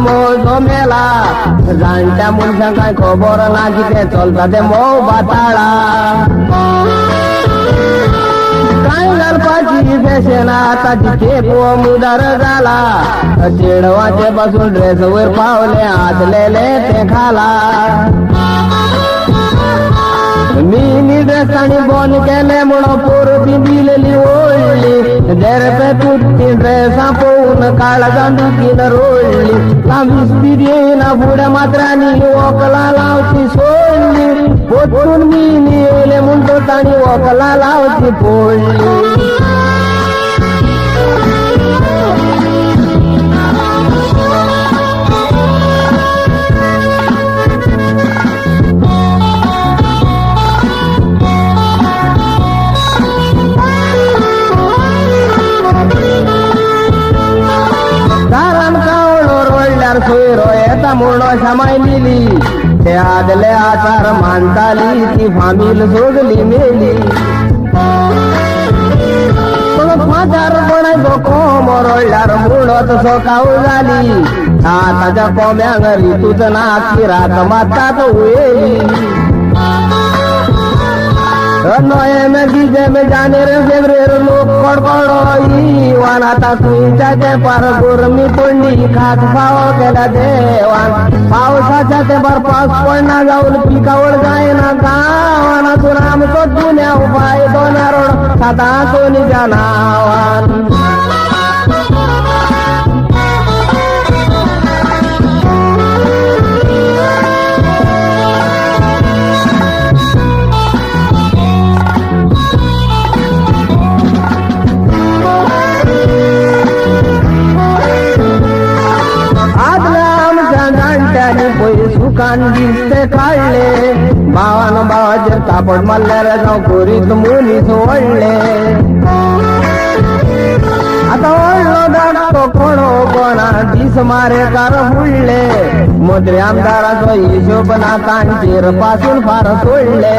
मो जमेला जाणट्या मनशांक काय खबर ना कितें चलता ते मोव बाताळा काय घालपाची फॅशन आताची खेपो मुदार झाला चेडवाचे पासून ड्रेस वयर पावले आदलेले ते खाला मी ड्रेस आणि बॉन केले म्हणून पोर पिंदिलेली ओळली देरपे तुटती ड्रेसा पोहून काळा जांदुकीन रोळली लांबी स्पीड येईना पुढे मात्रांनी वकला लावती सोडली पोटून मी येले म्हणतो आणि वकला लावती पोळली सोयरो येता म्हणून समाय लिली ते आदले आचार मानताली ती फामील सोडली मेली म्हातार कोणाचो कोमर ओळल्यार मुळत सोकाव झाली आताच्या कोम्यांक ऋतूच नाच रात मातात उयेली नोयेमे डिसेंबर जानेवारी फेब्रुवारी लोक कडकडो वान आता सुईच्या तेंपार गरमी पडली खात फाव केला देवान पावसाच्या तेंपार पावस पडना जाऊन पिकावळ जायना गावानातून आमचो जुन्या उपाय दोन्या रोड साता सोनीच्या नावान सुकान दिसते काढले भावान भावाचे तापड मारल्यार जाऊ कोरीत मुली सोडले आता ओळलो धाकटो कोणो कोणा दिस मारे कार फुडले मंत्री आमदाराचो हिशोब ना तांचेर पासून फार सोडले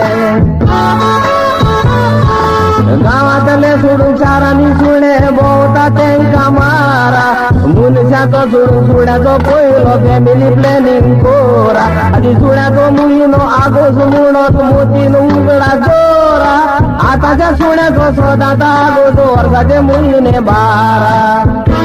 गावातले सोडून चारांनी सुणे भोवता तेंका मारा मनशाचो सोडून सुड्याचो पयलो फॅमिली प्लॅनिंग कोरा आधी सुड्याचो मुयनो आगोस म्हणत मोतीन उगडा जोरा आताच्या सुड्याचो सदाचा आगोस वर्साचे मुयने बारा